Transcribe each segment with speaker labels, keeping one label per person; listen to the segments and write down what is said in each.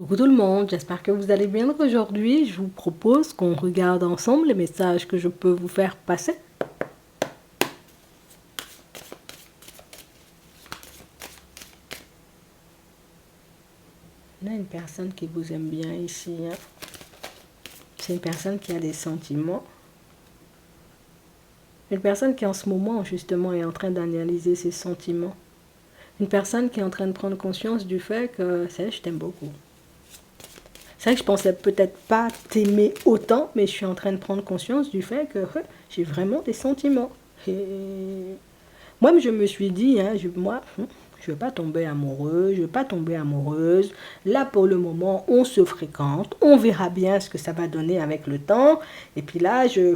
Speaker 1: Coucou tout le monde, j'espère que vous allez bien aujourd'hui. Je vous propose qu'on regarde ensemble les messages que je peux vous faire passer. On a une personne qui vous aime bien ici. C'est une personne qui a des sentiments. Une personne qui en ce moment justement est en train d'analyser ses sentiments. Une personne qui est en train de prendre conscience du fait que, c'est je t'aime beaucoup. C'est vrai que je pensais peut-être pas t'aimer autant, mais je suis en train de prendre conscience du fait que j'ai vraiment des sentiments. Et moi, je me suis dit, je ne veux pas tomber amoureux, je ne veux pas tomber amoureuse. Là, pour le moment, on se fréquente, on verra bien ce que ça va donner avec le temps. Et puis là, je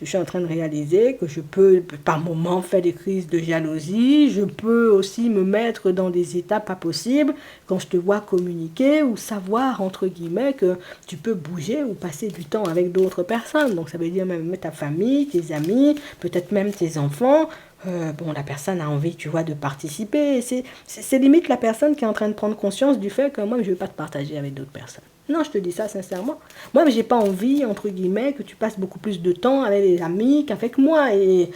Speaker 1: suis en train de réaliser que je peux, par moments, faire des crises de jalousie. Je peux aussi me mettre dans des états pas possibles quand je te vois communiquer ou savoir, entre guillemets, que tu peux bouger ou passer du temps avec d'autres personnes. Donc, ça veut dire même ta famille, tes amis, peut-être même tes enfants. La personne a envie, tu vois, de participer. C'est limite la personne qui est en train de prendre conscience du fait que moi, je ne veux pas te partager avec d'autres personnes. Non, je te dis ça sincèrement. Moi, j'ai pas envie, entre guillemets, que tu passes beaucoup plus de temps avec les amis qu'avec moi. Et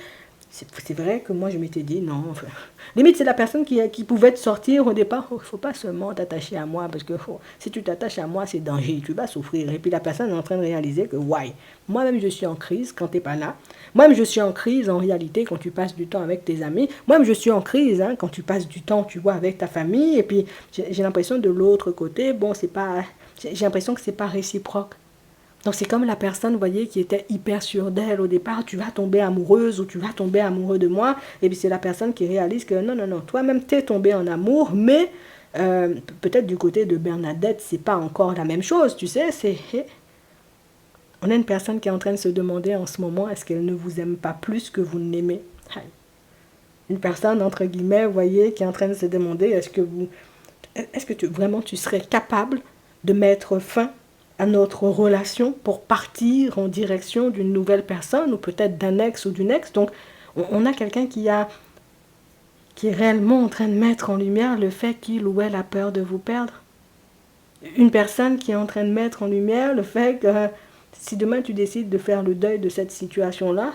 Speaker 1: c'est vrai que moi, je m'étais dit, non. Enfin, limite, c'est la personne qui pouvait te sortir au départ. Il ne faut pas seulement t'attacher à moi, parce que si tu t'attaches à moi, c'est danger, tu vas souffrir. Et puis la personne est en train de réaliser que, ouais, moi-même, je suis en crise quand tu n'es pas là. Moi-même, je suis en crise, en réalité, quand tu passes du temps avec tes amis. Moi-même, je suis en crise quand tu passes du temps, tu vois, avec ta famille. Et puis, j'ai l'impression de l'autre côté, bon, c'est pas... J'ai l'impression que c'est pas réciproque. Donc c'est comme la personne, vous voyez, qui était hyper sûre d'elle au départ, tu vas tomber amoureuse ou tu vas tomber amoureux de moi. Et puis c'est la personne qui réalise que non, toi-même t'es tombé en amour, mais peut-être du côté de Bernadette, c'est pas encore la même chose, tu sais, On a une personne qui est en train de se demander en ce moment, est-ce qu'elle ne vous aime pas plus que vous ne l'aimez? Une personne, entre guillemets, vous voyez, qui est en train de se demander, est-ce que vraiment tu serais capable de mettre fin à notre relation pour partir en direction d'une nouvelle personne ou peut-être d'un ex ou d'une ex. Donc on a quelqu'un qui est réellement en train de mettre en lumière le fait qu'il ou elle a peur de vous perdre. Une personne qui est en train de mettre en lumière le fait que si demain tu décides de faire le deuil de cette situation-là,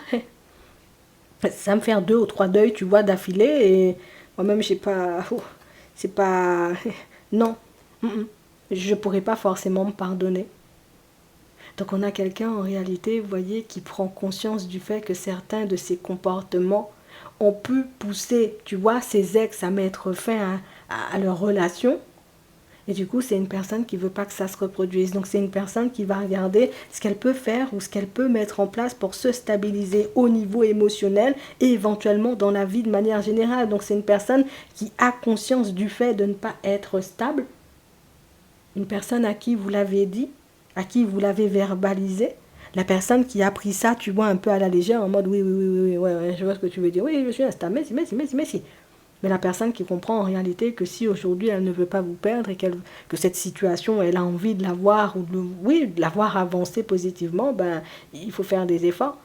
Speaker 1: ça me faire 2 ou 3 deuils, tu vois, d'affilée et moi-même, je sais pas, c'est pas, non, je pourrais pas forcément me pardonner. Donc on a quelqu'un en réalité, vous voyez, qui prend conscience du fait que certains de ses comportements ont pu pousser, tu vois, ses ex à mettre fin à leur relation. Et du coup, c'est une personne qui ne veut pas que ça se reproduise. Donc c'est une personne qui va regarder ce qu'elle peut faire ou ce qu'elle peut mettre en place pour se stabiliser au niveau émotionnel et éventuellement dans la vie de manière générale. Donc c'est une personne qui a conscience du fait de ne pas être stable. Une personne à qui vous l'avez dit, à qui vous l'avez verbalisé, la personne qui a pris ça, tu vois, un peu à la légère, en mode oui, ouais, je vois ce que tu veux dire, oui, je suis instable, mais si. Mais la personne qui comprend en réalité que si aujourd'hui elle ne veut pas vous perdre et que cette situation, elle a envie de la voir, ou de la voir avancer positivement, ben, il faut faire des efforts.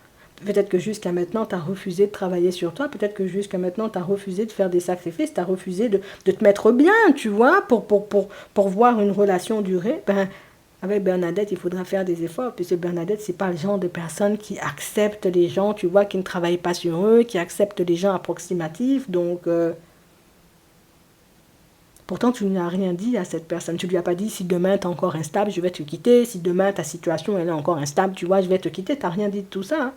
Speaker 1: Peut-être que jusqu'à maintenant, tu as refusé de travailler sur toi. Peut-être que jusqu'à maintenant, tu as refusé de faire des sacrifices. Tu as refusé de te mettre bien, tu vois, pour voir une relation durer. Ben, avec Bernadette, il faudra faire des efforts. Puisque Bernadette, c'est pas le genre de personne qui accepte les gens, tu vois, qui ne travaillent pas sur eux, qui accepte les gens approximatifs. Donc, pourtant, tu n'as rien dit à cette personne. Tu lui as pas dit, si demain, tu es encore instable, je vais te quitter. Si demain, ta situation, elle est encore instable, tu vois, je vais te quitter. Tu n'as rien dit de tout ça,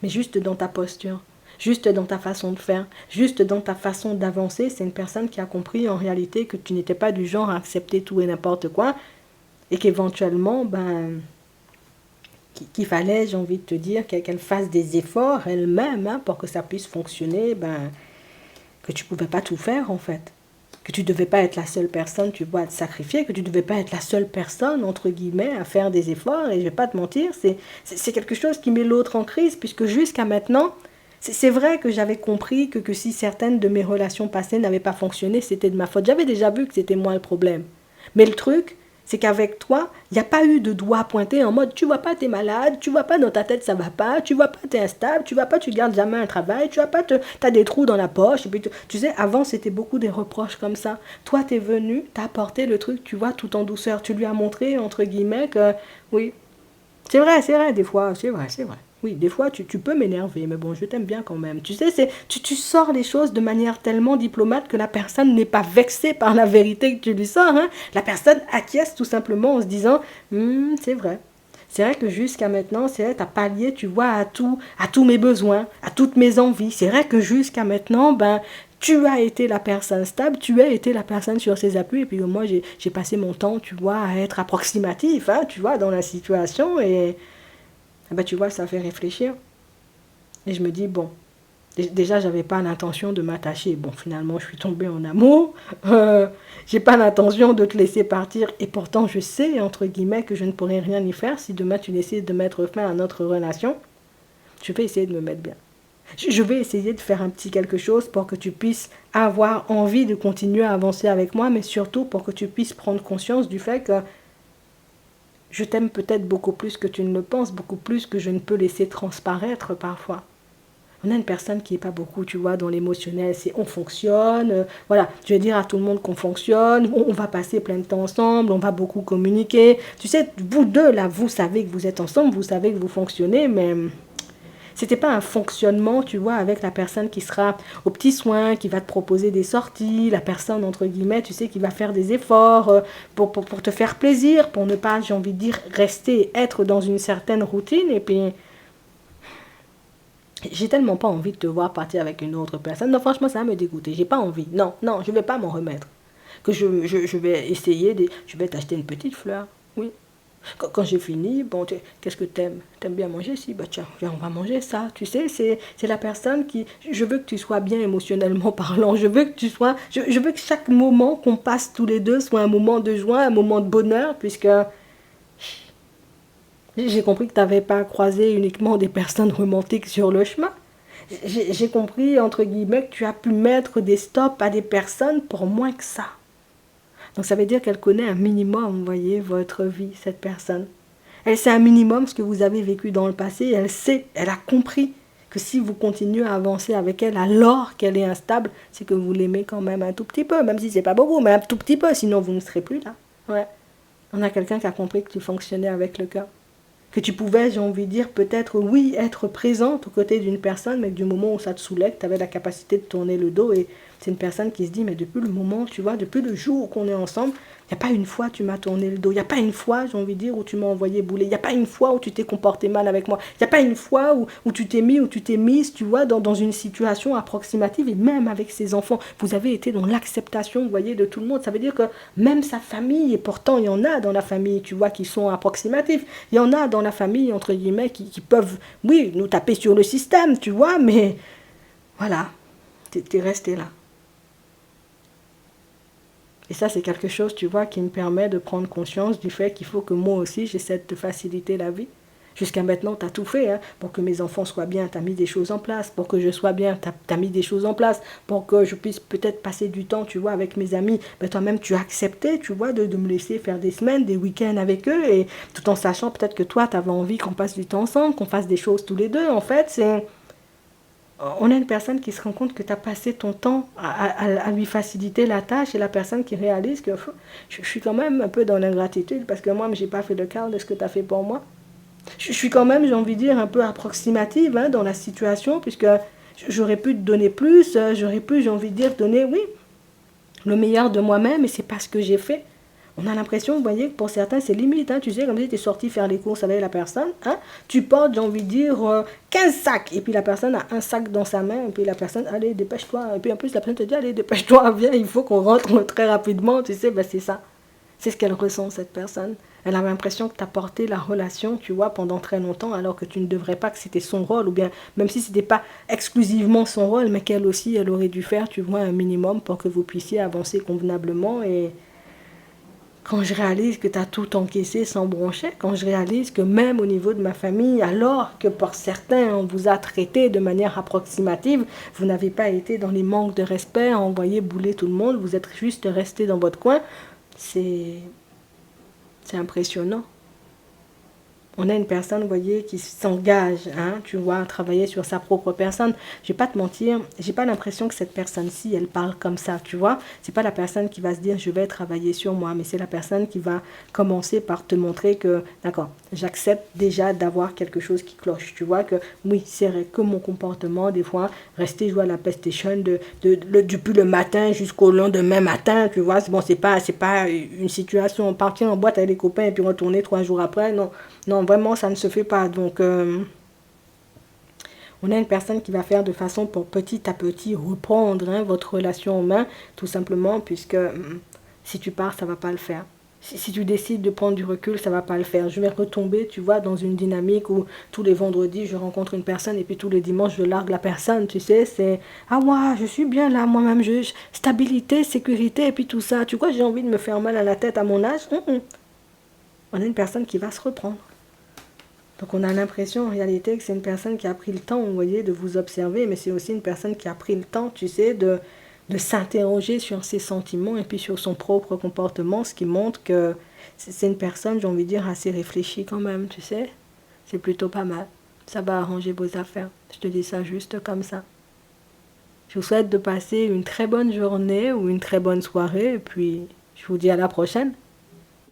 Speaker 1: mais juste dans ta posture, juste dans ta façon de faire, juste dans ta façon d'avancer. C'est une personne qui a compris en réalité que tu n'étais pas du genre à accepter tout et n'importe quoi et qu'éventuellement, qu'il fallait, j'ai envie de te dire, qu'elle fasse des efforts elle-même pour que ça puisse fonctionner, que tu ne pouvais pas tout faire en fait. Que tu ne devais pas être la seule personne, tu vois, à te sacrifier, que tu ne devais pas être la seule personne, entre guillemets, à faire des efforts. Et je ne vais pas te mentir, c'est quelque chose qui met l'autre en crise, puisque jusqu'à maintenant, c'est vrai que j'avais compris que si certaines de mes relations passées n'avaient pas fonctionné, c'était de ma faute. J'avais déjà vu que c'était moi le problème. Mais le truc, C'est qu'avec toi, il n'y a pas eu de doigt pointé en mode tu vois pas, t'es malade, tu vois pas dans ta tête, ça va pas, tu vois pas, t'es instable, tu vois pas, tu gardes jamais un travail, tu vois pas, t'as des trous dans la poche. Et puis, tu sais, avant, c'était beaucoup des reproches comme ça. Toi, t'es venu, t'as apporté le truc, tu vois, tout en douceur. Tu lui as montré, entre guillemets, que oui, c'est vrai, des fois, c'est vrai, c'est vrai. Oui, des fois, tu peux m'énerver, mais bon, je t'aime bien quand même. Tu sais, tu sors les choses de manière tellement diplomate que la personne n'est pas vexée par la vérité que tu lui sors. Hein. La personne acquiesce tout simplement en se disant, c'est vrai. C'est vrai que jusqu'à maintenant, c'est vrai, t'as pallié, tu vois, à tous mes besoins, à toutes mes envies. C'est vrai que jusqu'à maintenant, ben, tu as été la personne stable, tu as été la personne sur ses appuis, et puis moi, j'ai passé mon temps, tu vois, à être approximatif, hein, tu vois, dans la situation, et ben, tu vois, ça fait réfléchir. Et je me dis, bon, déjà, j'avais pas l'intention de m'attacher. Bon, finalement, je suis tombée en amour. J'ai pas l'intention de te laisser partir. Et pourtant, je sais, entre guillemets, que je ne pourrais rien y faire si demain tu décides de mettre fin à notre relation. Je vais essayer de me mettre bien. Je vais essayer de faire un petit quelque chose pour que tu puisses avoir envie de continuer à avancer avec moi, mais surtout pour que tu puisses prendre conscience du fait que je t'aime peut-être beaucoup plus que tu ne le penses, beaucoup plus que je ne peux laisser transparaître parfois. On a une personne qui n'est pas beaucoup, tu vois, dans l'émotionnel, c'est on fonctionne, voilà, je vais dire à tout le monde qu'on fonctionne, on va passer plein de temps ensemble, on va beaucoup communiquer. Tu sais, vous deux, là, vous savez que vous êtes ensemble, vous savez que vous fonctionnez, mais c'était pas un fonctionnement, tu vois, avec la personne qui sera aux petits soins, qui va te proposer des sorties, la personne, entre guillemets, tu sais, qui va faire des efforts pour te faire plaisir, pour ne pas, j'ai envie de dire, rester, être dans une certaine routine, et puis j'ai tellement pas envie de te voir partir avec une autre personne. Non, franchement, ça va me dégoûter. J'ai pas envie. Non, non, je vais pas m'en remettre. Que je vais essayer de... Je vais t'acheter une petite fleur. Oui. Quand j'ai fini, bon, qu'est-ce que t'aimes? T'aimes bien manger? Si, bah tiens, viens, on va manger ça. Tu sais, c'est la personne qui... Je veux que tu sois bien émotionnellement parlant. Je veux que tu sois... Je veux que chaque moment qu'on passe tous les deux soit un moment de joie, un moment de bonheur, puisque j'ai compris que tu n'avais pas croisé uniquement des personnes romantiques sur le chemin. J'ai compris, entre guillemets, que tu as pu mettre des stops à des personnes pour moins que ça. Donc ça veut dire qu'elle connaît un minimum, vous voyez, votre vie, cette personne. Elle sait un minimum ce que vous avez vécu dans le passé. Elle sait, elle a compris que si vous continuez à avancer avec elle alors qu'elle est instable, c'est que vous l'aimez quand même un tout petit peu, même si c'est pas beaucoup, mais un tout petit peu, sinon vous ne serez plus là. Ouais. On a quelqu'un qui a compris que tu fonctionnais avec le cœur. Que tu pouvais, j'ai envie de dire, peut-être, oui, être présente aux côtés d'une personne, mais du moment où ça te saoulait, que tu avais la capacité de tourner le dos, et c'est une personne qui se dit, mais depuis le moment, tu vois, depuis le jour qu'on est ensemble, il n'y a pas une fois tu m'as tourné le dos, il n'y a pas une fois, j'ai envie de dire, où tu m'as envoyé bouler, il n'y a pas une fois où tu t'es comporté mal avec moi, il n'y a pas une fois où tu t'es mis, où tu t'es mise, tu vois, dans une situation approximative, et même avec ses enfants, vous avez été dans l'acceptation, vous voyez, de tout le monde. Ça veut dire que même sa famille, et pourtant il y en a dans la famille, tu vois, qui sont approximatifs, il y en a dans la famille, entre guillemets, qui peuvent, oui, nous taper sur le système, tu vois, mais voilà, t'es resté là. Et ça, c'est quelque chose, tu vois, qui me permet de prendre conscience du fait qu'il faut que moi aussi, j'essaie de te faciliter la vie. Jusqu'à maintenant, tu as tout fait hein, pour que mes enfants soient bien. Tu as mis des choses en place. Pour que je sois bien, tu as mis des choses en place. Pour que je puisse peut-être passer du temps, tu vois, avec mes amis. Mais toi-même, tu as accepté, tu vois, de me laisser faire des semaines, des week-ends avec eux. Et tout en sachant peut-être que toi, tu avais envie qu'on passe du temps ensemble, qu'on fasse des choses tous les deux. En fait, c'est... On a une personne qui se rend compte que tu as passé ton temps à lui faciliter la tâche et la personne qui réalise que je suis quand même un peu dans l'ingratitude parce que moi, je n'ai pas fait le quart de ce que tu as fait pour moi. Je suis quand même, j'ai envie de dire, un peu approximative hein, dans la situation puisque j'aurais pu te donner plus, j'aurais pu, j'ai envie de dire, donner, oui, le meilleur de moi-même et c'est pas ce que j'ai fait. On a l'impression, vous voyez, que pour certains, c'est limite. Hein, tu sais, comme si tu es sorti faire les courses avec la personne. Hein, tu portes, j'ai envie de dire, 15 sacs. Et puis la personne a un sac dans sa main. Et puis la personne, allez, dépêche-toi. Et puis en plus, la personne te dit, allez, dépêche-toi, viens, il faut qu'on rentre très rapidement. Tu sais, ben, c'est ça. C'est ce qu'elle ressent, cette personne. Elle a l'impression que tu as porté la relation, tu vois, pendant très longtemps, alors que tu ne devrais pas, que c'était son rôle. Ou bien, même si ce n'était pas exclusivement son rôle, mais qu'elle aussi, elle aurait dû faire, tu vois, un minimum pour que vous puissiez avancer convenablement. Et quand je réalise que tu as tout encaissé sans broncher, quand je réalise que même au niveau de ma famille, alors que pour certains on vous a traité de manière approximative, vous n'avez pas été dans les manques de respect, à envoyer bouler tout le monde, vous êtes juste resté dans votre coin, c'est C'est impressionnant. On a une personne, vous voyez, qui s'engage, hein, tu vois, à travailler sur sa propre personne. Je vais pas te mentir, j'ai pas l'impression que cette personne-ci, elle parle comme ça, tu vois. C'est pas la personne qui va se dire, je vais travailler sur moi, mais c'est la personne qui va commencer par te montrer que, d'accord, j'accepte déjà d'avoir quelque chose qui cloche, tu vois, que oui, c'est vrai que mon comportement, des fois, rester jouer à la PlayStation depuis le matin jusqu'au lendemain matin, tu vois, bon, c'est pas une situation, partir en boîte avec les copains et puis retourner 3 jours après, non. Non, vraiment, ça ne se fait pas. Donc, on a une personne qui va faire de façon pour petit à petit reprendre hein, votre relation en main, tout simplement, puisque si tu pars, ça ne va pas le faire. Si tu décides de prendre du recul, ça ne va pas le faire. Je vais retomber, tu vois, dans une dynamique où tous les vendredis, je rencontre une personne et puis tous les dimanches, je largue la personne, tu sais. C'est, ah ouais, je suis bien là, moi-même, stabilité, sécurité et puis tout ça. Tu vois, j'ai envie de me faire mal à la tête à mon âge. On a une personne qui va se reprendre. Donc on a l'impression en réalité que c'est une personne qui a pris le temps, vous voyez, de vous observer, mais c'est aussi une personne qui a pris le temps, tu sais, de s'interroger sur ses sentiments et puis sur son propre comportement, ce qui montre que c'est une personne, j'ai envie de dire, assez réfléchie quand même, tu sais. C'est plutôt pas mal. Ça va arranger vos affaires. Je te dis ça juste comme ça. Je vous souhaite de passer une très bonne journée ou une très bonne soirée et puis je vous dis à la prochaine.